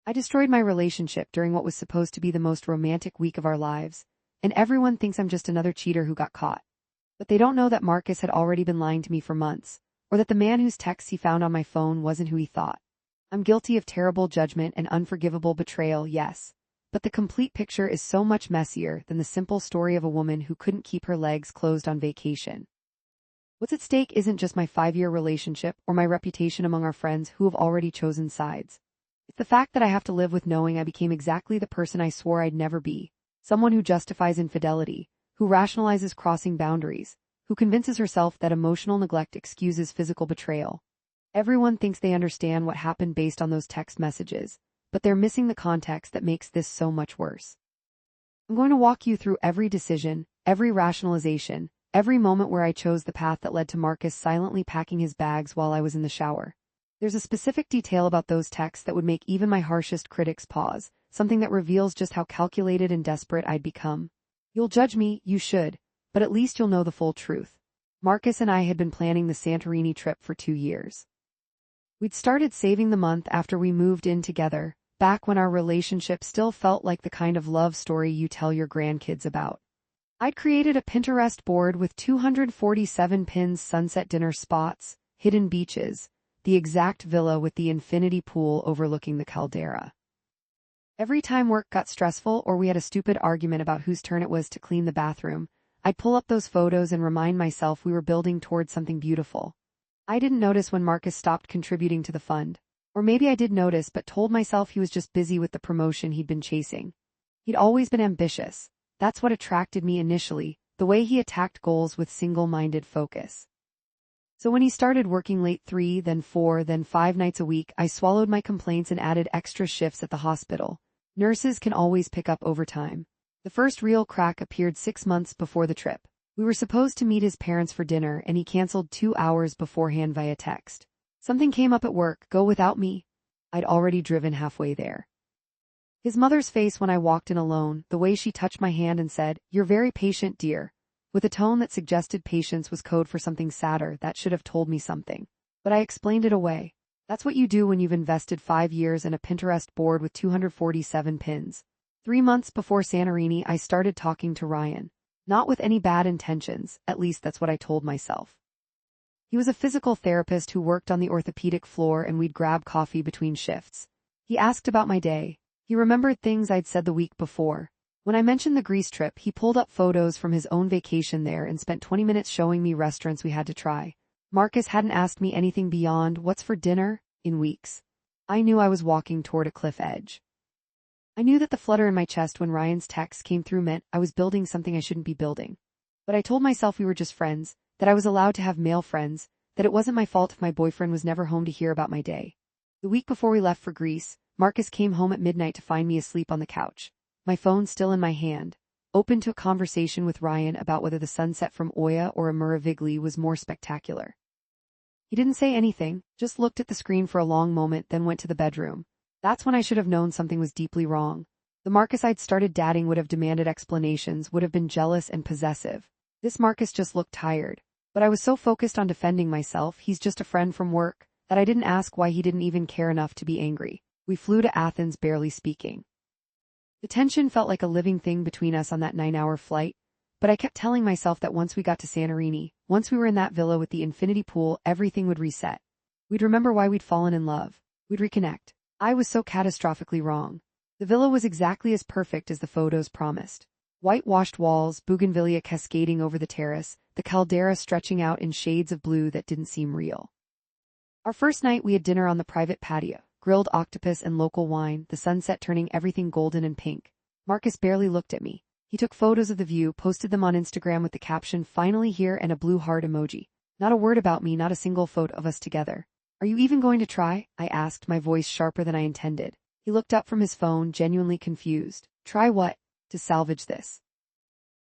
I destroyed my relationship during what was supposed to be the most romantic week of our lives, and everyone thinks I'm just another cheater who got caught. But they don't know that Marcus had already been lying to me for months, or that the man whose texts he found on my phone wasn't who he thought. I'm guilty of terrible judgment and unforgivable betrayal, yes, but the complete picture is so much messier than the simple story of a woman who couldn't keep her legs closed on vacation. What's at stake isn't just my 5-year relationship or my reputation among our friends who have already chosen sides. It's the fact that I have to live with knowing I became exactly the person I swore I'd never be, someone who justifies infidelity, who rationalizes crossing boundaries, who convinces herself that emotional neglect excuses physical betrayal. Everyone thinks they understand what happened based on those text messages, but they're missing the context that makes this so much worse. I'm going to walk you through every decision, every rationalization, every moment where I chose the path that led to Marcus silently packing his bags while I was in the shower. There's a specific detail about those texts that would make even my harshest critics pause, something that reveals just how calculated and desperate I'd become. You'll judge me, you should, but at least you'll know the full truth. Marcus and I had been planning the Santorini trip for 2 years. We'd started saving the month after we moved in together, back when our relationship still felt like the kind of love story you tell your grandkids about. I'd created a Pinterest board with 247 pins, sunset dinner spots, hidden beaches, the exact villa with the infinity pool overlooking the caldera. Every time work got stressful or we had a stupid argument about whose turn it was to clean the bathroom, I'd pull up those photos and remind myself we were building towards something beautiful. I didn't notice when Marcus stopped contributing to the fund. Or maybe I did notice but told myself he was just busy with the promotion he'd been chasing. He'd always been ambitious. That's what attracted me initially, the way he attacked goals with single-minded focus. So when he started working late 3, then 4, then 5 nights a week, I swallowed my complaints and added extra shifts at the hospital. Nurses can always pick up overtime. The first real crack appeared 6 months before the trip. We were supposed to meet his parents for dinner and he canceled 2 hours beforehand via text. Something came up at work, go without me. I'd already driven halfway there. His mother's face when I walked in alone, the way she touched my hand and said, "You're very patient, dear," with a tone that suggested patience was code for something sadder that should have told me something. But I explained it away. That's what you do when you've invested 5 years in a Pinterest board with 247 pins. 3 months before Santorini, I started talking to Ryan. Not with any bad intentions, at least that's what I told myself. He was a physical therapist who worked on the orthopedic floor and we'd grab coffee between shifts. He asked about my day. He remembered things I'd said the week before. When I mentioned the Greece trip, he pulled up photos from his own vacation there and spent 20 minutes showing me restaurants we had to try. Marcus hadn't asked me anything beyond "what's for dinner?" in weeks. I knew I was walking toward a cliff edge. I knew that the flutter in my chest when Ryan's text came through meant I was building something I shouldn't be building. But I told myself we were just friends, that I was allowed to have male friends, that it wasn't my fault if my boyfriend was never home to hear about my day. The week before we left for Greece, Marcus came home at midnight to find me asleep on the couch, my phone still in my hand, open to a conversation with Ryan about whether the sunset from Oya or Amuravigli was more spectacular. He didn't say anything, just looked at the screen for a long moment, then went to the bedroom. That's when I should have known something was deeply wrong. The Marcus I'd started dating would have demanded explanations, would have been jealous and possessive. This Marcus just looked tired. But I was so focused on defending myself, he's just a friend from work, that I didn't ask why he didn't even care enough to be angry. We flew to Athens barely speaking. The tension felt like a living thing between us on that 9-hour flight, but I kept telling myself that once we got to Santorini, once we were in that villa with the infinity pool, everything would reset. We'd remember why we'd fallen in love. We'd reconnect. I was so catastrophically wrong. The villa was exactly as perfect as the photos promised. Whitewashed walls, bougainvillea cascading over the terrace, the caldera stretching out in shades of blue that didn't seem real. Our first night we had dinner on the private patio, grilled octopus and local wine, the sunset turning everything golden and pink. Marcus barely looked at me. He took photos of the view, posted them on Instagram with the caption, "Finally here," and a blue heart emoji. Not a word about me, not a single photo of us together. "Are you even going to try?" I asked, my voice sharper than I intended. He looked up from his phone, genuinely confused. "Try what?" "To salvage this.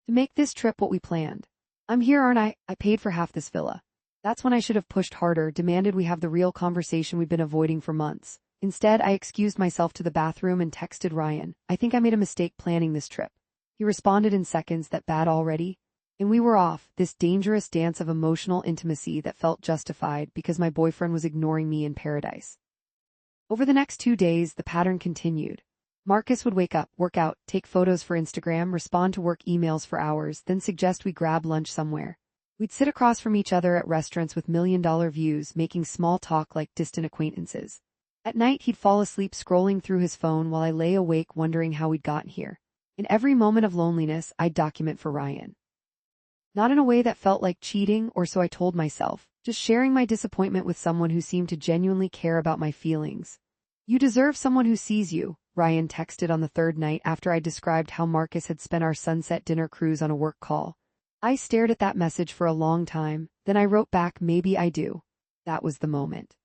To make this trip what we planned. I'm here, aren't I? I paid for half this villa." That's when I should have pushed harder, demanded we have the real conversation we've been avoiding for months. Instead, I excused myself to the bathroom and texted Ryan, "I think I made a mistake planning this trip." He responded in seconds, "That bad already?" And we were off, this dangerous dance of emotional intimacy that felt justified because my boyfriend was ignoring me in paradise. Over the next 2 days, the pattern continued. Marcus would wake up, work out, take photos for Instagram, respond to work emails for hours, then suggest we grab lunch somewhere. We'd sit across from each other at restaurants with million-dollar views, making small talk like distant acquaintances. At night, he'd fall asleep scrolling through his phone while I lay awake wondering how we'd gotten here. In every moment of loneliness, I'd document for Ryan. Not in a way that felt like cheating, or so I told myself, just sharing my disappointment with someone who seemed to genuinely care about my feelings. "You deserve someone who sees you," Ryan texted on the third night after I described how Marcus had spent our sunset dinner cruise on a work call. I stared at that message for a long time, then I wrote back, "Maybe I do." That was the moment.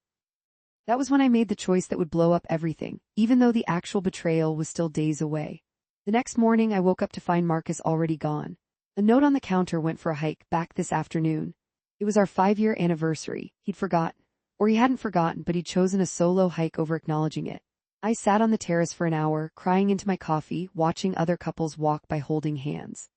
That was when I made the choice that would blow up everything, even though the actual betrayal was still days away. The next morning I woke up to find Marcus already gone. A note on the counter went for a hike back this afternoon. It was our 5-year anniversary. He'd forgotten. Or he hadn't forgotten, but he'd chosen a solo hike over acknowledging it. I sat on the terrace for an hour, crying into my coffee, watching other couples walk by holding hands.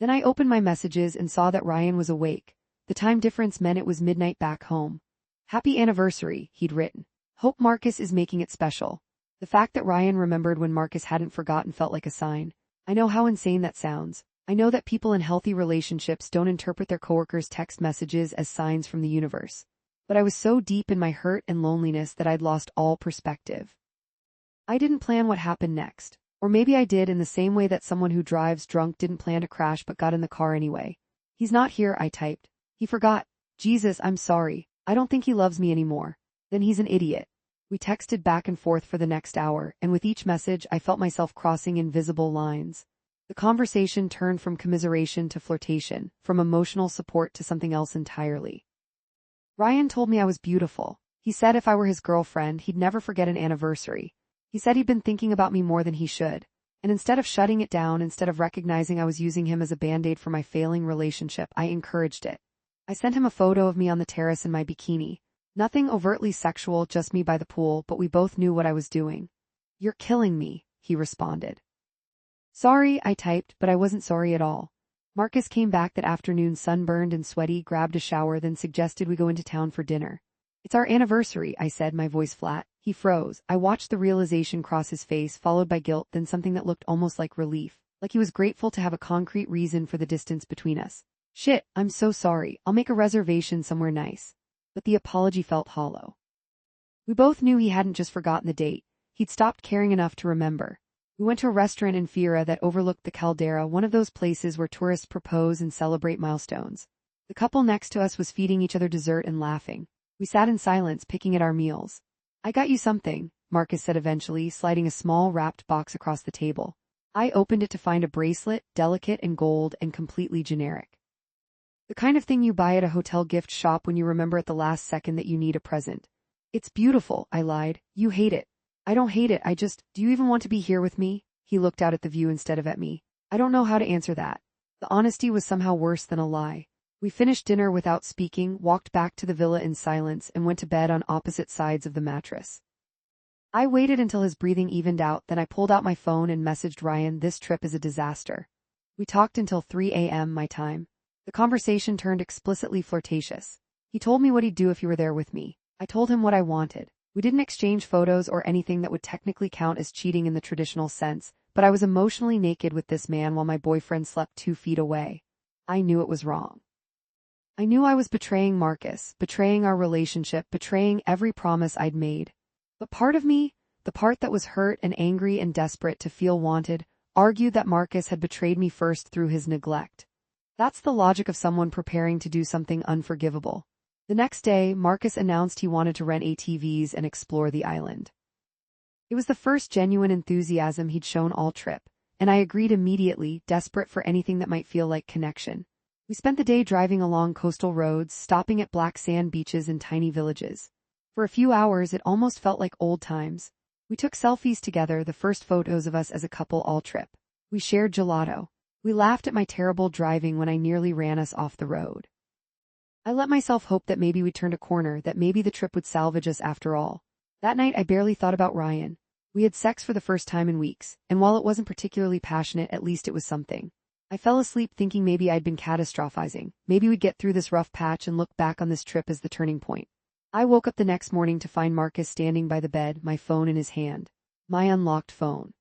Then I opened my messages and saw that Ryan was awake. The time difference meant it was midnight back home. "Happy anniversary," he'd written. "Hope Marcus is making it special." The fact that Ryan remembered when Marcus hadn't forgotten felt like a sign. I know how insane that sounds. I know that people in healthy relationships don't interpret their coworkers' text messages as signs from the universe. But I was so deep in my hurt and loneliness that I'd lost all perspective. I didn't plan what happened next. Or maybe I did in the same way that someone who drives drunk didn't plan to crash but got in the car anyway. "He's not here," I typed. "He forgot. Jesus, I'm sorry. I don't think he loves me anymore." "Then he's an idiot." We texted back and forth for the next hour, and with each message I felt myself crossing invisible lines. The conversation turned from commiseration to flirtation, from emotional support to something else entirely. Ryan told me I was beautiful. He said if I were his girlfriend, he'd never forget an anniversary. He said he'd been thinking about me more than he should. And instead of shutting it down, instead of recognizing I was using him as a band-aid for my failing relationship, I encouraged it. I sent him a photo of me on the terrace in my bikini. Nothing overtly sexual, just me by the pool, but we both knew what I was doing. "You're killing me," he responded. "Sorry," I typed, but I wasn't sorry at all. Marcus came back that afternoon sunburned and sweaty, grabbed a shower, then suggested we go into town for dinner. "It's our anniversary," I said, my voice flat. He froze. I watched the realization cross his face, followed by guilt, then something that looked almost like relief, like he was grateful to have a concrete reason for the distance between us. "Shit, I'm so sorry. I'll make a reservation somewhere nice." But the apology felt hollow. We both knew he hadn't just forgotten the date. He'd stopped caring enough to remember. We went to a restaurant in Fira that overlooked the caldera, one of those places where tourists propose and celebrate milestones. The couple next to us was feeding each other dessert and laughing. We sat in silence, picking at our meals. "I got you something," Marcus said eventually, sliding a small wrapped box across the table. I opened it to find a bracelet, delicate and gold and completely generic. The kind of thing you buy at a hotel gift shop when you remember at the last second that you need a present. "It's beautiful," I lied. "You hate it." "I don't hate it, do you even want to be here with me?" He looked out at the view instead of at me. I don't know how to answer that. The honesty was somehow worse than a lie. We finished dinner without speaking, walked back to the villa in silence, and went to bed on opposite sides of the mattress. I waited until his breathing evened out, then I pulled out my phone and messaged Ryan, "This trip is a disaster." We talked until 3 a.m. my time. The conversation turned explicitly flirtatious. He told me what he'd do if you were there with me. I told him what I wanted. We didn't exchange photos or anything that would technically count as cheating in the traditional sense, but I was emotionally naked with this man while my boyfriend slept 2 feet away. I knew it was wrong. I knew I was betraying Marcus, betraying our relationship, betraying every promise I'd made. But part of me, the part that was hurt and angry and desperate to feel wanted, argued that Marcus had betrayed me first through his neglect. That's the logic of someone preparing to do something unforgivable. The next day, Marcus announced he wanted to rent ATVs and explore the island. It was the first genuine enthusiasm he'd shown all trip, and I agreed immediately, desperate for anything that might feel like connection. We spent the day driving along coastal roads, stopping at black sand beaches and tiny villages. For a few hours, it almost felt like old times. We took selfies together, the first photos of us as a couple all trip. We shared gelato. We laughed at my terrible driving when I nearly ran us off the road. I let myself hope that maybe we'd turned a corner, that maybe the trip would salvage us after all. That night, I barely thought about Ryan. We had sex for the first time in weeks, and while it wasn't particularly passionate, at least it was something. I fell asleep thinking maybe I'd been catastrophizing. Maybe we'd get through this rough patch and look back on this trip as the turning point. I woke up the next morning to find Marcus standing by the bed, my phone in his hand. My unlocked phone.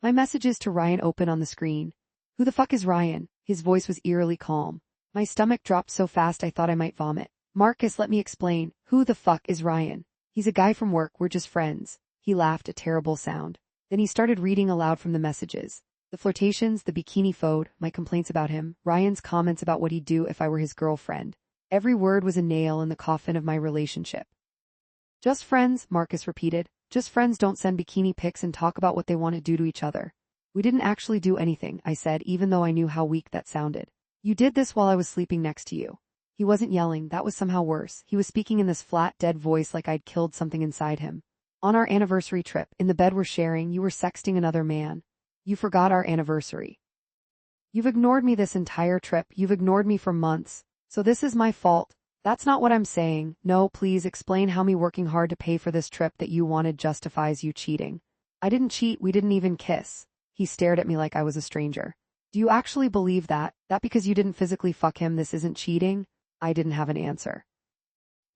My messages to Ryan open on the screen. Who the fuck is Ryan? His voice was eerily calm. My stomach dropped so fast I thought I might vomit. Marcus, let me explain. Who the fuck is Ryan? He's a guy from work, we're just friends. He laughed, a terrible sound. Then he started reading aloud from the messages. The flirtations, the bikini photo, my complaints about him, Ryan's comments about what he'd do if I were his girlfriend. Every word was a nail in the coffin of my relationship. Just friends, Marcus repeated. Just friends don't send bikini pics and talk about what they want to do to each other. We didn't actually do anything, I said, even though I knew how weak that sounded. You did this while I was sleeping next to you. He wasn't yelling, that was somehow worse. He was speaking in this flat, dead voice like I'd killed something inside him. On our anniversary trip, in the bed we're sharing, you were sexting another man. You forgot our anniversary. You've ignored me this entire trip, you've ignored me for months. So this is my fault. That's not what I'm saying. No, please explain how me working hard to pay for this trip that you wanted justifies you cheating. I didn't cheat, we didn't even kiss. He stared at me like I was a stranger. Do you actually believe that? That because you didn't physically fuck him this isn't cheating? I didn't have an answer.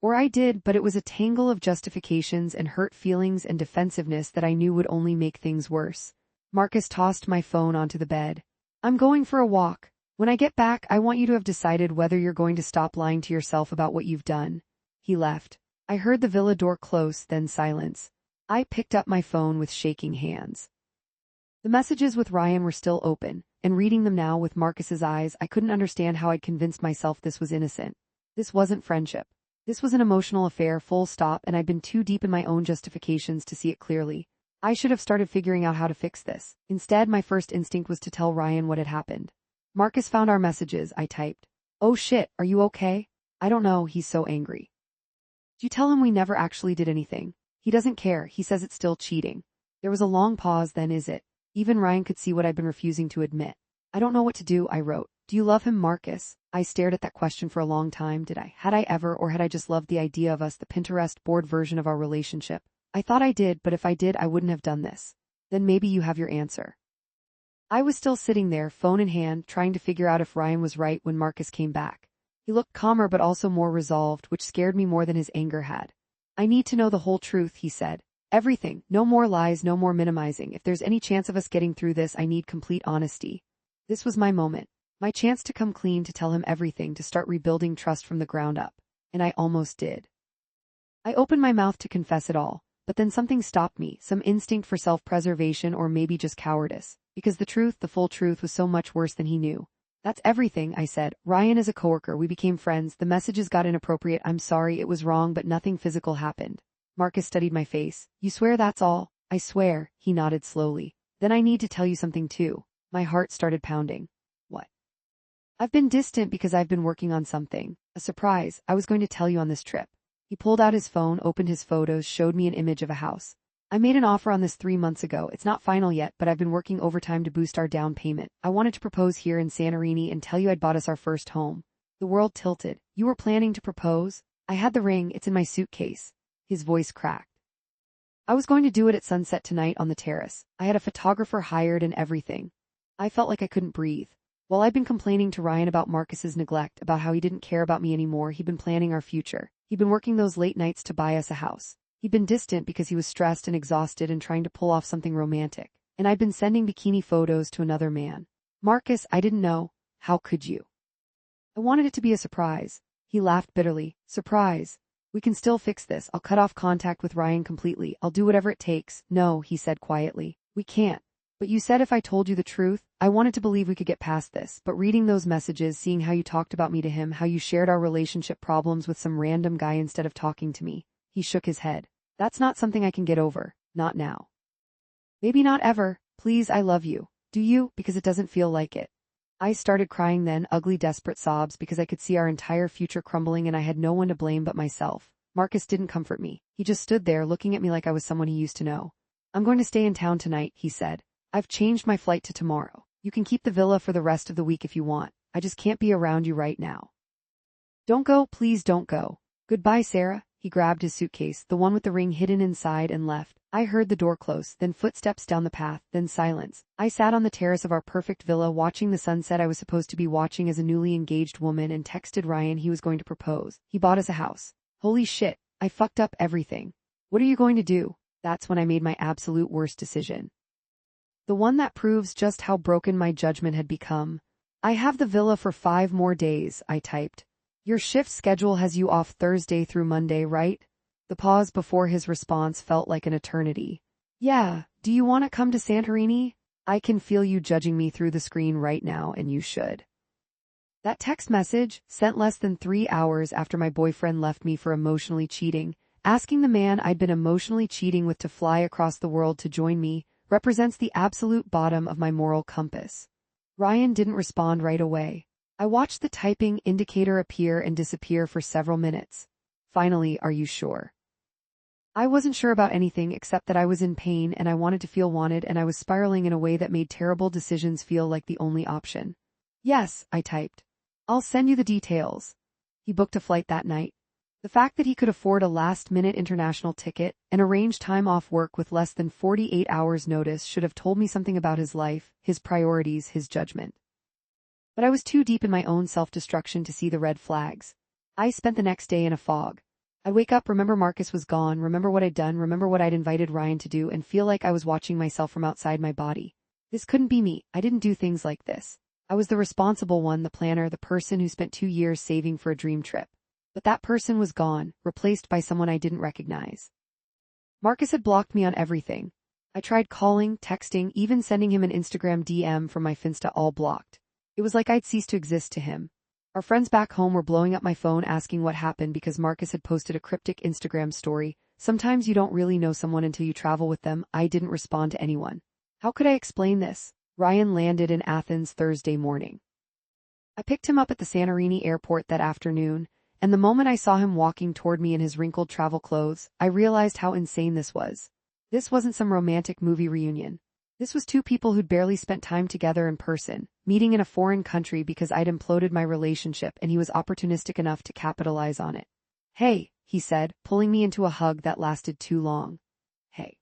Or I did, but it was a tangle of justifications and hurt feelings and defensiveness that I knew would only make things worse. Marcus tossed my phone onto the bed. I'm going for a walk. When I get back, I want you to have decided whether you're going to stop lying to yourself about what you've done. He left. I heard the villa door close, then silence. I picked up my phone with shaking hands. The messages with Ryan were still open, and reading them now with Marcus's eyes, I couldn't understand how I'd convinced myself this was innocent. This wasn't friendship. This was an emotional affair, full stop, and I'd been too deep in my own justifications to see it clearly. I should have started figuring out how to fix this. Instead, my first instinct was to tell Ryan what had happened. Marcus found our messages, I typed. Oh shit, are you okay? I don't know, he's so angry. Did you tell him we never actually did anything? He doesn't care, he says it's still cheating. There was a long pause, then is it? Even Ryan could see what I'd been refusing to admit. I don't know what to do, I wrote. Do you love him, Marcus? I stared at that question for a long time. Had I ever, or had I just loved the idea of us, the Pinterest board version of our relationship? I thought I did, but if I did, I wouldn't have done this. Then maybe you have your answer. I was still sitting there, phone in hand, trying to figure out if Ryan was right when Marcus came back. He looked calmer but also more resolved, which scared me more than his anger had. I need to know the whole truth, he said. Everything. No more lies, no more minimizing. If there's any chance of us getting through this, I need complete honesty. This was my moment. My chance to come clean, to tell him everything, to start rebuilding trust from the ground up. And I almost did. I opened my mouth to confess it all, but then something stopped me, some instinct for self-preservation or maybe just cowardice, because the truth, the full truth, was so much worse than he knew. That's everything, I said. Ryan is a coworker, we became friends, the messages got inappropriate, I'm sorry, it was wrong, but nothing physical happened. Marcus studied my face. You swear that's all? I swear, he nodded slowly. Then I need to tell you something too. My heart started pounding. What? I've been distant because I've been working on something. A surprise, I was going to tell you on this trip. He pulled out his phone, opened his photos, showed me an image of a house. I made an offer on this 3 months ago. It's not final yet, but I've been working overtime to boost our down payment. I wanted to propose here in Santorini and tell you I'd bought us our first home. The world tilted. You were planning to propose? I had the ring, it's in my suitcase. His voice cracked. I was going to do it at sunset tonight on the terrace. I had a photographer hired and everything. I felt like I couldn't breathe. While I'd been complaining to Ryan about Marcus's neglect, about how he didn't care about me anymore, he'd been planning our future. He'd been working those late nights to buy us a house. He'd been distant because he was stressed and exhausted and trying to pull off something romantic. And I'd been sending bikini photos to another man. Marcus, I didn't know. How could you? I wanted it to be a surprise. He laughed bitterly. Surprise. We can still fix this. I'll cut off contact with Ryan completely. I'll do whatever it takes. No, he said quietly. We can't. But you said if I told you the truth, I wanted to believe we could get past this. But reading those messages, seeing how you talked about me to him, how you shared our relationship problems with some random guy instead of talking to me. He shook his head. That's not something I can get over. Not now. Maybe not ever. Please, I love you. Do you? Because it doesn't feel like it. I started crying then, ugly, desperate sobs because I could see our entire future crumbling and I had no one to blame but myself. Marcus didn't comfort me. He just stood there looking at me like I was someone he used to know. I'm going to stay in town tonight, he said. I've changed my flight to tomorrow. You can keep the villa for the rest of the week if you want. I just can't be around you right now. Don't go, please don't go. Goodbye, Sarah. He grabbed his suitcase, the one with the ring hidden inside, and left. I heard the door close, then footsteps down the path, then silence. I sat on the terrace of our perfect villa watching the sunset I was supposed to be watching as a newly engaged woman and texted Ryan he was going to propose. He bought us a house. Holy shit, I fucked up everything. What are you going to do? That's when I made my absolute worst decision. The one that proves just how broken my judgment had become. I have the villa for 5 more days, I typed. Your shift schedule has you off Thursday through Monday, right? The pause before his response felt like an eternity. Yeah, do you want to come to Santorini? I can feel you judging me through the screen right now, and you should. That text message, sent less than 3 hours after my boyfriend left me for emotionally cheating, asking the man I'd been emotionally cheating with to fly across the world to join me, represents the absolute bottom of my moral compass. Ryan didn't respond right away. I watched the typing indicator appear and disappear for several minutes. Finally, are you sure? I wasn't sure about anything except that I was in pain and I wanted to feel wanted, and I was spiraling in a way that made terrible decisions feel like the only option. Yes, I typed. I'll send you the details. He booked a flight that night. The fact that he could afford a last-minute international ticket and arrange time off work with less than 48 hours notice should have told me something about his life, his priorities, his judgment. But I was too deep in my own self-destruction to see the red flags. I spent the next day in a fog. I'd wake up, remember Marcus was gone, remember what I'd done, remember what I'd invited Ryan to do, and feel like I was watching myself from outside my body. This couldn't be me. I didn't do things like this. I was the responsible one, the planner, the person who spent 2 years saving for a dream trip. But that person was gone, replaced by someone I didn't recognize. Marcus had blocked me on everything. I tried calling, texting, even sending him an Instagram DM from my Finsta, all blocked. It was like I'd ceased to exist to him. Our friends back home were blowing up my phone asking what happened because Marcus had posted a cryptic Instagram story. Sometimes you don't really know someone until you travel with them. I didn't respond to anyone. How could I explain this? Ryan landed in Athens Thursday morning. I picked him up at the Santorini airport that afternoon, and the moment I saw him walking toward me in his wrinkled travel clothes, I realized how insane this was. This wasn't some romantic movie reunion. This was 2 people who'd barely spent time together in person, meeting in a foreign country because I'd imploded my relationship and he was opportunistic enough to capitalize on it. Hey, he said, pulling me into a hug that lasted too long. Hey.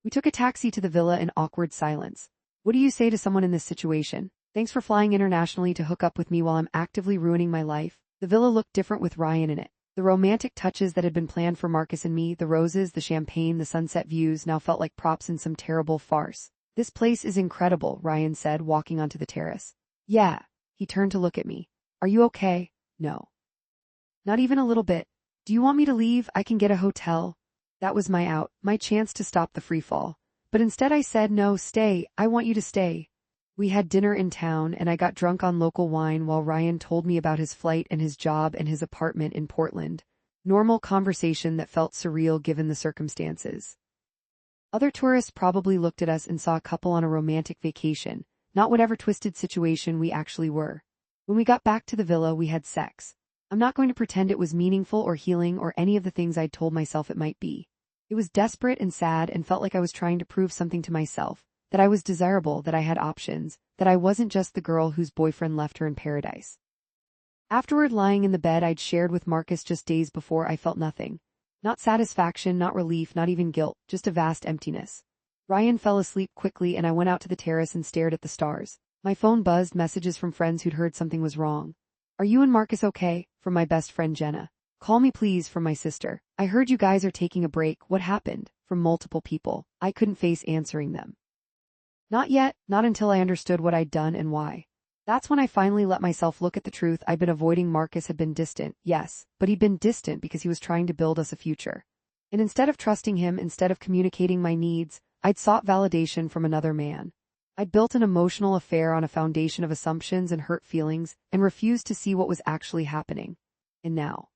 We took a taxi to the villa in awkward silence. What do you say to someone in this situation? Thanks for flying internationally to hook up with me while I'm actively ruining my life. The villa looked different with Ryan in it. The romantic touches that had been planned for Marcus and me, the roses, the champagne, the sunset views, now felt like props in some terrible farce. This place is incredible, Ryan said, walking onto the terrace. Yeah. He turned to look at me. Are you okay? No. Not even a little bit. Do you want me to leave? I can get a hotel. That was my out, my chance to stop the freefall. But instead I said, no, stay, I want you to stay. We had dinner in town and I got drunk on local wine while Ryan told me about his flight and his job and his apartment in Portland. Normal conversation that felt surreal given the circumstances. Other tourists probably looked at us and saw a couple on a romantic vacation, not whatever twisted situation we actually were. When we got back to the villa, we had sex. I'm not going to pretend it was meaningful or healing or any of the things I'd told myself it might be. It was desperate and sad and felt like I was trying to prove something to myself. That I was desirable, that I had options, that I wasn't just the girl whose boyfriend left her in paradise. Afterward, lying in the bed I'd shared with Marcus just days before, I felt nothing. Not satisfaction, not relief, not even guilt, just a vast emptiness. Ryan fell asleep quickly and I went out to the terrace and stared at the stars. My phone buzzed, messages from friends who'd heard something was wrong. Are you and Marcus okay? From my best friend Jenna. Call me please, from my sister. I heard you guys are taking a break. What happened? From multiple people. I couldn't face answering them. Not yet, not until I understood what I'd done and why. That's when I finally let myself look at the truth. I'd been avoiding Marcus, had been distant, yes, but he'd been distant because he was trying to build us a future. And instead of trusting him, instead of communicating my needs, I'd sought validation from another man. I'd built an emotional affair on a foundation of assumptions and hurt feelings, and refused to see what was actually happening. And now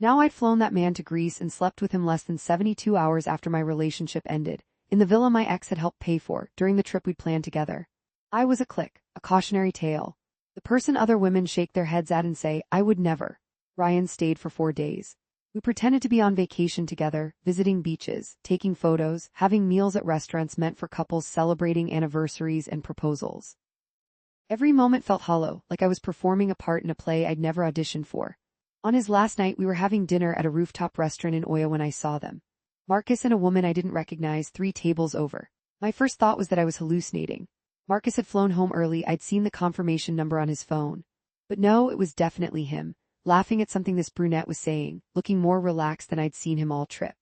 I'd flown that man to Greece and slept with him less than 72 hours after my relationship ended, in the villa my ex had helped pay for, during the trip we'd planned together. I was a click, a cautionary tale. The person other women shake their heads at and say, I would never. Ryan stayed for 4 days. We pretended to be on vacation together, visiting beaches, taking photos, having meals at restaurants meant for couples celebrating anniversaries and proposals. Every moment felt hollow, like I was performing a part in a play I'd never auditioned for. On his last night, we were having dinner at a rooftop restaurant in Oya when I saw them. Marcus and a woman I didn't recognize 3 tables over. My first thought was that I was hallucinating. Marcus had flown home early. I'd seen the confirmation number on his phone. But no, it was definitely him. laughing at something this brunette was saying, looking more relaxed than I'd seen him all trip.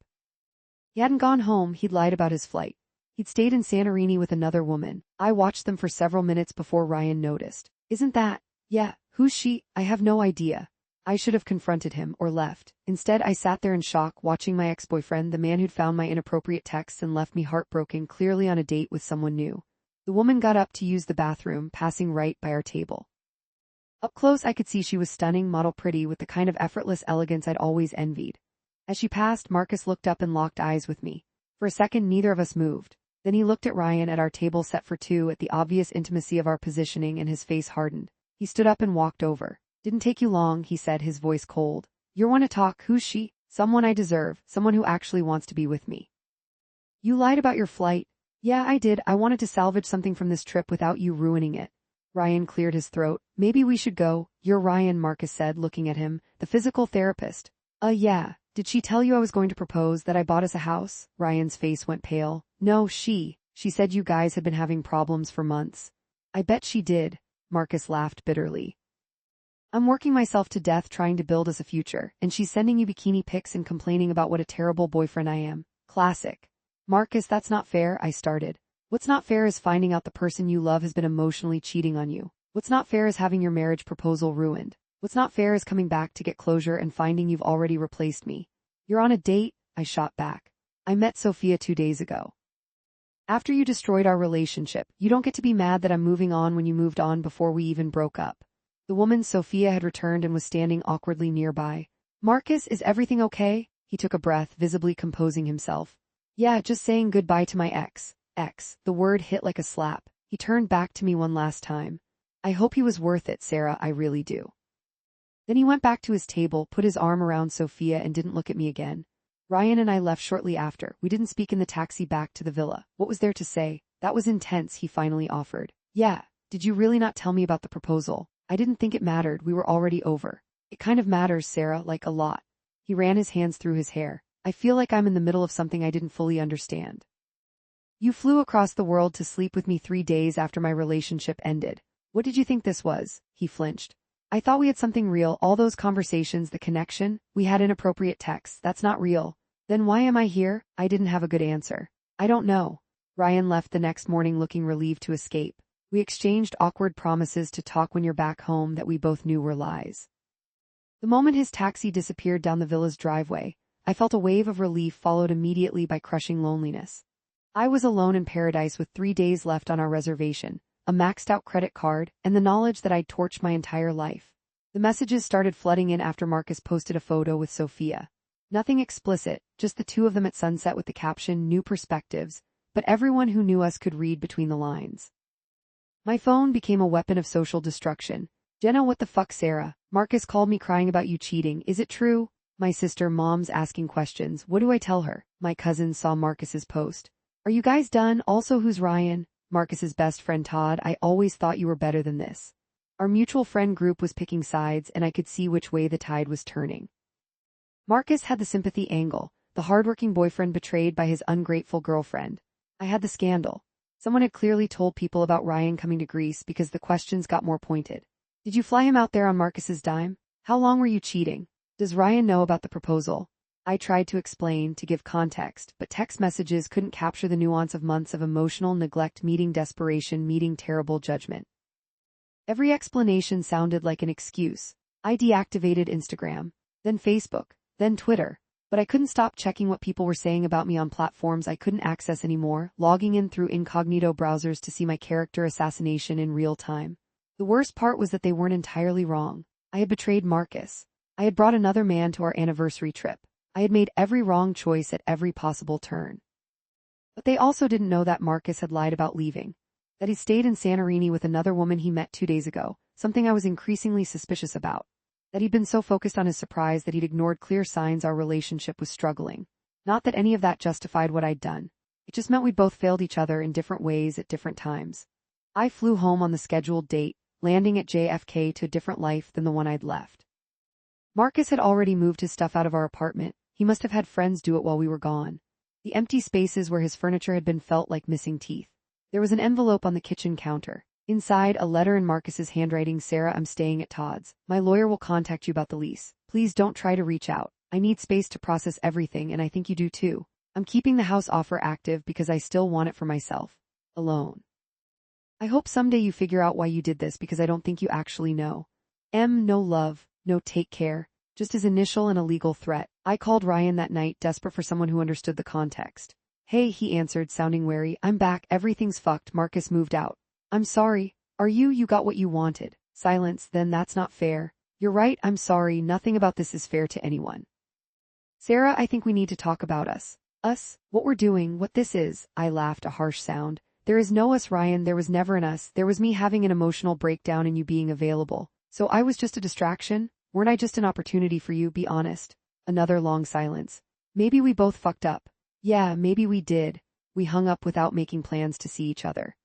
He hadn't gone home, he'd lied about his flight. He'd stayed in Santorini with another woman. I watched them for several minutes before Ryan noticed. Isn't that? Yeah, who's she? I have no idea. I should have confronted him or left. Instead, I sat there in shock, watching my ex-boyfriend, the man who'd found my inappropriate texts and left me heartbroken, clearly on a date with someone new. The woman got up to use the bathroom, passing right by our table. Up close, I could see she was stunning, model pretty, with the kind of effortless elegance I'd always envied. As she passed, Marcus looked up and locked eyes with me. For a second, neither of us moved. Then he looked at Ryan at our table set for two, at the obvious intimacy of our positioning, and his face hardened. He stood up and walked over. Didn't take you long, he said, his voice cold. You want to talk? Who's she? Someone I deserve, someone who actually wants to be with me. You lied about your flight. Yeah, I did. I wanted to salvage something from this trip without you ruining it. Ryan cleared his throat. Maybe we should go. You're Ryan, Marcus said, looking at him. The physical therapist. Yeah. Did she tell you I was going to propose, that I bought us a house? Ryan's face went pale. No, she said you guys had been having problems for months. I bet she did. Marcus laughed bitterly. I'm working myself to death trying to build us a future, and she's sending you bikini pics and complaining about what a terrible boyfriend I am. Classic. Marcus, that's not fair, I started. What's not fair is finding out the person you love has been emotionally cheating on you. What's not fair is having your marriage proposal ruined. What's not fair is coming back to get closure and finding you've already replaced me. You're on a date? I shot back. I met Sophia 2 days ago. After you destroyed our relationship, you don't get to be mad that I'm moving on when you moved on before we even broke up. The woman, Sophia, had returned and was standing awkwardly nearby. Marcus, is everything okay? He took a breath, visibly composing himself. Yeah, just saying goodbye to my ex. The word hit like a slap. He turned back to me one last time. I hope he was worth it, Sarah, I really do. Then he went back to his table, put his arm around Sophia, and didn't look at me again. Ryan and I left shortly after. We didn't speak in the taxi back to the villa. What was there to say? That was intense, he finally offered. Yeah, did you really not tell me about the proposal? I didn't think it mattered, we were already over. It kind of matters, Sarah, like a lot. He ran his hands through his hair. I feel like I'm in the middle of something I didn't fully understand. You flew across the world to sleep with me 3 days after my relationship ended. What did you think this was? He flinched. I thought we had something real, all those conversations, the connection. We had inappropriate texts, that's not real. Then why am I here? I didn't have a good answer. I don't know. Ryan left the next morning looking relieved to escape. We exchanged awkward promises to talk when you're back home that we both knew were lies. The moment his taxi disappeared down the villa's driveway, I felt a wave of relief followed immediately by crushing loneliness. I was alone in paradise with 3 days left on our reservation, a maxed-out credit card, and the knowledge that I'd torched my entire life. The messages started flooding in after Marcus posted a photo with Sophia. Nothing explicit, just the two of them at sunset with the caption, "New Perspectives," but everyone who knew us could read between the lines. My phone became a weapon of social destruction. Jenna, what the fuck, Sarah? Marcus called me crying about you cheating. Is it true? My sister, Mom's asking questions. What do I tell her? My cousin saw Marcus's post. Are you guys done? Also, who's Ryan? Marcus's best friend Todd. I always thought you were better than this. Our mutual friend group was picking sides, and I could see which way the tide was turning. Marcus had the sympathy angle, the hardworking boyfriend betrayed by his ungrateful girlfriend. I had the scandal. Someone had clearly told people about Ryan coming to Greece because the questions got more pointed. Did you fly him out there on Marcus's dime? How long were you cheating? Does Ryan know about the proposal? I tried to explain, to give context, but text messages couldn't capture the nuance of months of emotional neglect meeting desperation meeting terrible judgment. Every explanation sounded like an excuse. I deactivated Instagram, then Facebook, then Twitter, but I couldn't stop checking what people were saying about me on platforms I couldn't access anymore, logging in through incognito browsers to see my character assassination in real time. The worst part was that they weren't entirely wrong. I had betrayed Marcus. I had brought another man to our anniversary trip. I had made every wrong choice at every possible turn. But they also didn't know that Marcus had lied about leaving, that he stayed in Santorini with another woman he met 2 days ago, something I was increasingly suspicious about, that he'd been so focused on his surprise that he'd ignored clear signs our relationship was struggling. Not that any of that justified what I'd done. It just meant we'd both failed each other in different ways at different times. I flew home on the scheduled date, landing at JFK to a different life than the one I'd left. Marcus had already moved his stuff out of our apartment. He must have had friends do it while we were gone. The empty spaces where his furniture had been felt like missing teeth. There was an envelope on the kitchen counter. Inside, a letter in Marcus's handwriting. Sarah, I'm staying at Todd's. My lawyer will contact you about the lease. Please don't try to reach out. I need space to process everything, and I think you do too. I'm keeping the house offer active because I still want it for myself. Alone. I hope someday you figure out why you did this, because I don't think you actually know. No love, no take care, just his initial and a legal threat. I called Ryan that night, desperate for someone who understood the context. Hey, he answered, sounding wary. I'm back, everything's fucked, Marcus moved out. I'm sorry. Are you got what you wanted? Silence. Then that's not fair. You're right, I'm sorry, nothing about this is fair to anyone. Sarah, I think we need to talk about us. Us? What we're doing, what this is. I laughed, a harsh sound. There is no us, Ryan, there was never an us. There was me having an emotional breakdown and you being available. So I was just a distraction? Weren't I just an opportunity for you? Be honest. Another long silence. Maybe we both fucked up. Yeah, maybe we did. We hung up without making plans to see each other.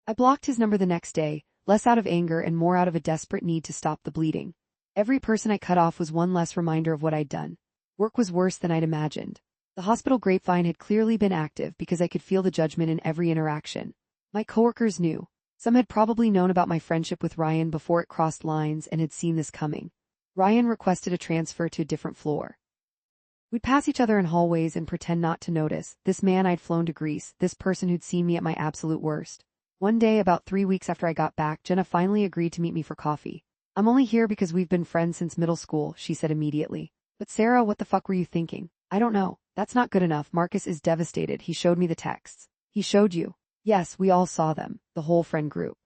I blocked his number the next day, less out of anger and more out of a desperate need to stop the bleeding. Every person I cut off was one less reminder of what I'd done. Work was worse than I'd imagined. The hospital grapevine had clearly been active because I could feel the judgment in every interaction. My coworkers knew. Some had probably known about my friendship with Ryan before it crossed lines and had seen this coming. Ryan requested a transfer to a different floor. We'd pass each other in hallways and pretend not to notice. This man I'd flown to Greece, this person who'd seen me at my absolute worst. One day, about 3 weeks after I got back, Jenna finally agreed to meet me for coffee. I'm only here because we've been friends since middle school, she said immediately. But Sarah, what the fuck were you thinking? I don't know. That's not good enough. Marcus is devastated. He showed me the texts. He showed you. Yes, we all saw them, the whole friend group.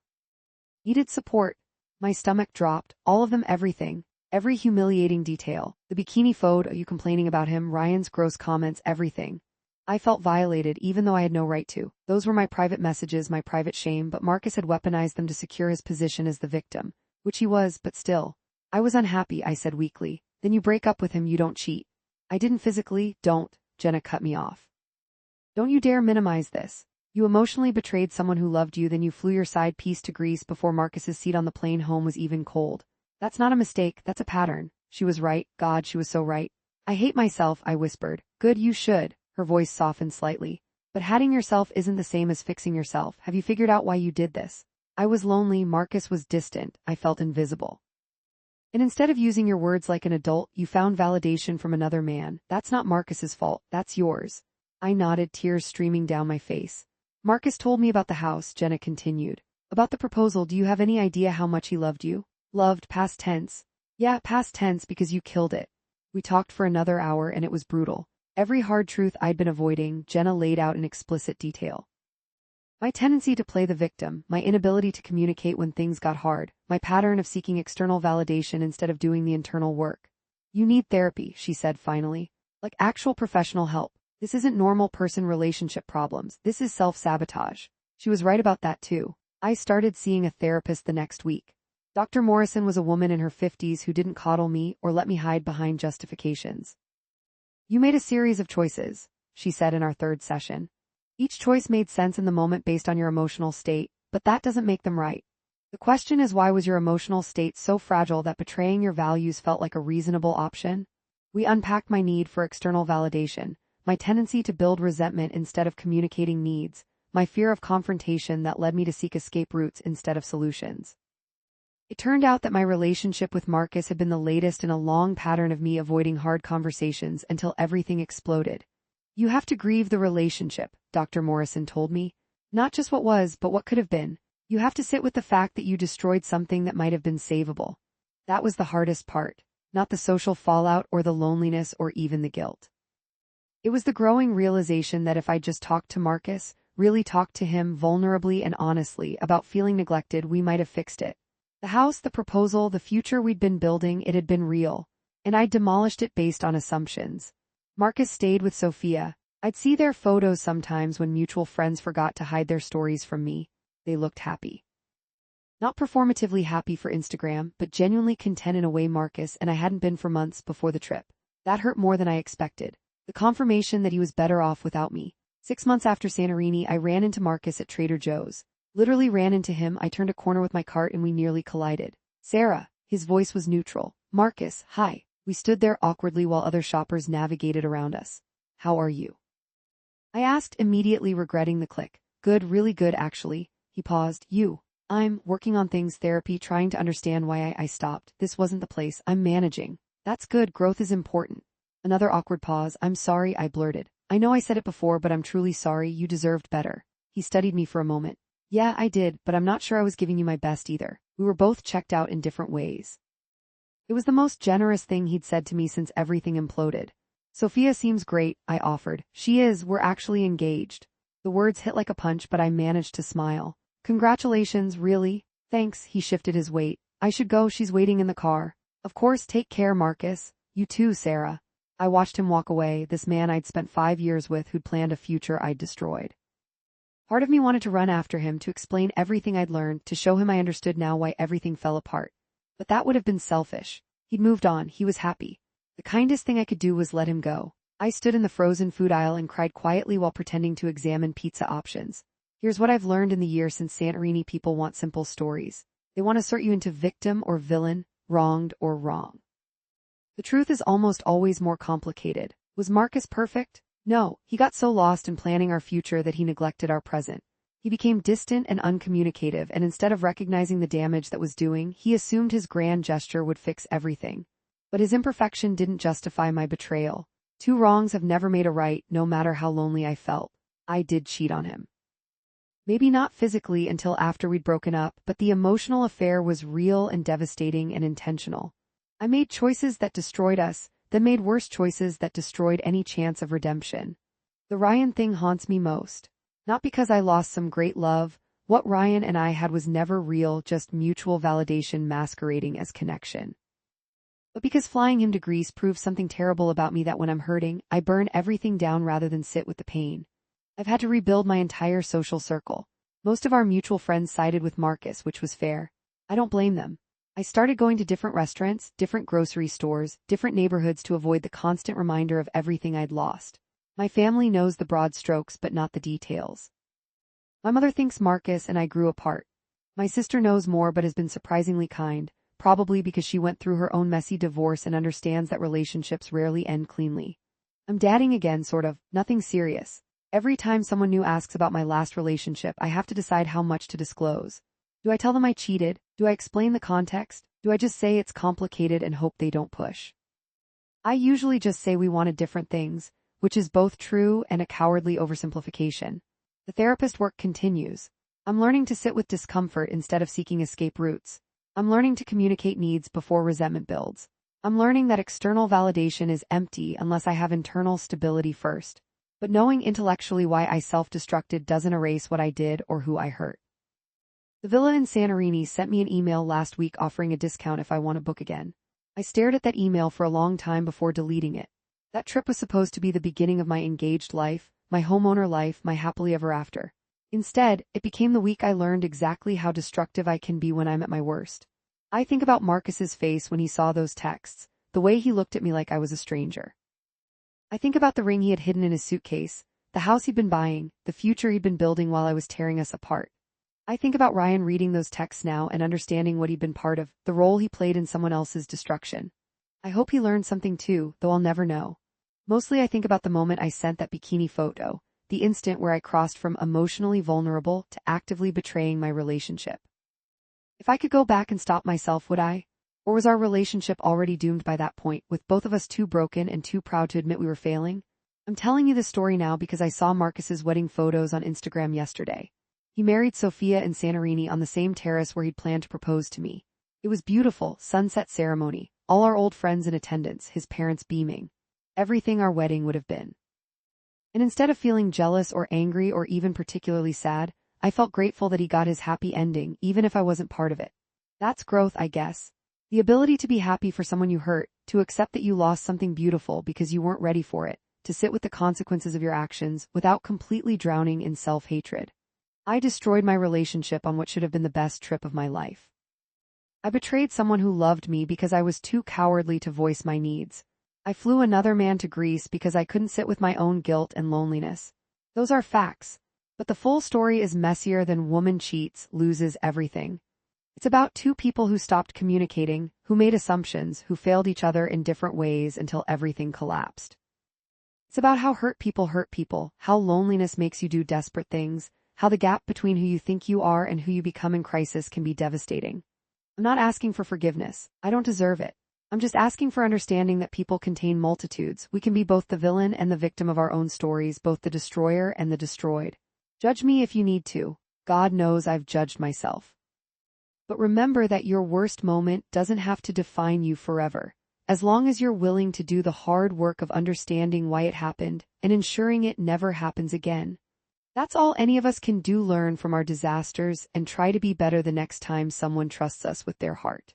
Needed support. My stomach dropped, all of them, everything. Every humiliating detail. The bikini photo, you complaining about him, Ryan's gross comments, everything. I felt violated even though I had no right to. Those were my private messages, my private shame, but Marcus had weaponized them to secure his position as the victim. Which he was, but still. I was unhappy, I said weakly. Then you break up with him, you don't cheat. I didn't physically, don't. Jenna cut me off. Don't you dare minimize this. You emotionally betrayed someone who loved you, then you flew your side piece to Greece before Marcus's seat on the plane home was even cold. That's not a mistake, that's a pattern. She was right, God, she was so right. I hate myself, I whispered. Good, you should. Her voice softened slightly. But hating yourself isn't the same as fixing yourself. Have you figured out why you did this? I was lonely, Marcus was distant, I felt invisible. And instead of using your words like an adult, you found validation from another man. That's not Marcus's fault, that's yours. I nodded, tears streaming down my face. Marcus told me about the house, Jenna continued. About the proposal, do you have any idea how much he loved you? Loved, past tense. Yeah, past tense, because you killed it. We talked for another hour and it was brutal. Every hard truth I'd been avoiding, Jenna laid out in explicit detail. My tendency to play the victim, my inability to communicate when things got hard, my pattern of seeking external validation instead of doing the internal work. You need therapy, she said finally. Like actual professional help. This isn't normal person relationship problems, this is self-sabotage. She was right about that too. I started seeing a therapist the next week. Dr. Morrison was a woman in her 50s who didn't coddle me or let me hide behind justifications. You made a series of choices, she said in our third session. Each choice made sense in the moment based on your emotional state, but that doesn't make them right. The question is, why was your emotional state so fragile that betraying your values felt like a reasonable option? We unpacked my need for external validation, my tendency to build resentment instead of communicating needs, my fear of confrontation that led me to seek escape routes instead of solutions. It turned out that my relationship with Marcus had been the latest in a long pattern of me avoiding hard conversations until everything exploded. You have to grieve the relationship, Dr. Morrison told me. Not just what was, but what could have been. You have to sit with the fact that you destroyed something that might have been savable. That was the hardest part, not the social fallout or the loneliness or even the guilt. It was the growing realization that if I just talked to Marcus, really talked to him vulnerably and honestly about feeling neglected, we might have fixed it. The house, the proposal, the future we'd been building, it had been real, and I'd demolished it based on assumptions. Marcus stayed with Sophia. I'd see their photos sometimes when mutual friends forgot to hide their stories from me. They looked happy. Not performatively happy for Instagram, but genuinely content in a way Marcus and I hadn't been for months before the trip. That hurt more than I expected. The confirmation that he was better off without me. 6 months after Santorini, I ran into Marcus at Trader Joe's. Literally ran into him. I turned a corner with my cart and we nearly collided. Sarah, his voice was neutral. Marcus, hi. We stood there awkwardly while other shoppers navigated around us. How are you? I asked, immediately regretting the click. Good, really good actually. He paused. You. I'm working on things, therapy, trying to understand why I stopped. This wasn't the place. I'm managing. That's good. Growth is important. Another awkward pause. I'm sorry, I blurted. I know I said it before, but I'm truly sorry. You deserved better. He studied me for a moment. Yeah, I did, but I'm not sure I was giving you my best either. We were both checked out in different ways. It was the most generous thing he'd said to me since everything imploded. Sophia seems great, I offered. She is, we're actually engaged. The words hit like a punch, but I managed to smile. Congratulations, really? Thanks, he shifted his weight. I should go, she's waiting in the car. Of course, take care, Marcus. You too, Sarah. I watched him walk away, this man I'd spent 5 years with who'd planned a future I'd destroyed. Part of me wanted to run after him, to explain everything I'd learned, to show him I understood now why everything fell apart. But that would have been selfish. He'd moved on, he was happy. The kindest thing I could do was let him go. I stood in the frozen food aisle and cried quietly while pretending to examine pizza options. Here's what I've learned in the year since Santorini: people want simple stories. They want to sort you into victim or villain, wronged or wrong. The truth is almost always more complicated. Was Marcus perfect? No, he got so lost in planning our future that he neglected our present. He became distant and uncommunicative, and instead of recognizing the damage that was doing, he assumed his grand gesture would fix everything. But his imperfection didn't justify my betrayal. 2 wrongs have never made a right, no matter how lonely I felt. I did cheat on him. Maybe not physically until after we'd broken up, but the emotional affair was real and devastating and intentional. I made choices that destroyed us, then made worse choices that destroyed any chance of redemption. The Ryan thing haunts me most. Not because I lost some great love. What Ryan and I had was never real, just mutual validation masquerading as connection. But because flying him to Greece proved something terrible about me, that when I'm hurting, I burn everything down rather than sit with the pain. I've had to rebuild my entire social circle. Most of our mutual friends sided with Marcus, which was fair. I don't blame them. I started going to different restaurants, different grocery stores, different neighborhoods to avoid the constant reminder of everything I'd lost. My family knows the broad strokes but not the details. My mother thinks Marcus and I grew apart. My sister knows more but has been surprisingly kind, probably because she went through her own messy divorce and understands that relationships rarely end cleanly. I'm dating again, sort of, nothing serious. Every time someone new asks about my last relationship, I have to decide how much to disclose. Do I tell them I cheated? Do I explain the context? Do I just say it's complicated and hope they don't push? I usually just say we wanted different things, which is both true and a cowardly oversimplification. The therapist work continues. I'm learning to sit with discomfort instead of seeking escape routes. I'm learning to communicate needs before resentment builds. I'm learning that external validation is empty unless I have internal stability first. But knowing intellectually why I self-destructed doesn't erase what I did or who I hurt. The villa in Santorini sent me an email last week offering a discount if I want to book again. I stared at that email for a long time before deleting it. That trip was supposed to be the beginning of my engaged life, my homeowner life, my happily ever after. Instead, it became the week I learned exactly how destructive I can be when I'm at my worst. I think about Marcus's face when he saw those texts, the way he looked at me like I was a stranger. I think about the ring he had hidden in his suitcase, the house he'd been buying, the future he'd been building while I was tearing us apart. I think about Ryan reading those texts now and understanding what he'd been part of, the role he played in someone else's destruction. I hope he learned something too, though I'll never know. Mostly I think about the moment I sent that bikini photo, the instant where I crossed from emotionally vulnerable to actively betraying my relationship. If I could go back and stop myself, would I? Or was our relationship already doomed by that point, with both of us too broken and too proud to admit we were failing? I'm telling you this story now because I saw Marcus's wedding photos on Instagram yesterday. He married Sophia in Santorini on the same terrace where he'd planned to propose to me. It was beautiful, sunset ceremony, all our old friends in attendance, his parents beaming. Everything our wedding would have been. And instead of feeling jealous or angry or even particularly sad, I felt grateful that he got his happy ending, even if I wasn't part of it. That's growth, I guess. The ability to be happy for someone you hurt, to accept that you lost something beautiful because you weren't ready for it, to sit with the consequences of your actions without completely drowning in self-hatred. I destroyed my relationship on what should have been the best trip of my life. I betrayed someone who loved me because I was too cowardly to voice my needs. I flew another man to Greece because I couldn't sit with my own guilt and loneliness. Those are facts. But the full story is messier than woman cheats, loses everything. It's about 2 people who stopped communicating, who made assumptions, who failed each other in different ways until everything collapsed. It's about how hurt people, how loneliness makes you do desperate things, how the gap between who you think you are and who you become in crisis can be devastating. I'm not asking for forgiveness. I don't deserve it. I'm just asking for understanding that people contain multitudes. We can be both the villain and the victim of our own stories, both the destroyer and the destroyed. Judge me if you need to. God knows I've judged myself. But remember that your worst moment doesn't have to define you forever. As long as you're willing to do the hard work of understanding why it happened and ensuring it never happens again. That's all any of us can do: learn from our disasters and try to be better the next time someone trusts us with their heart.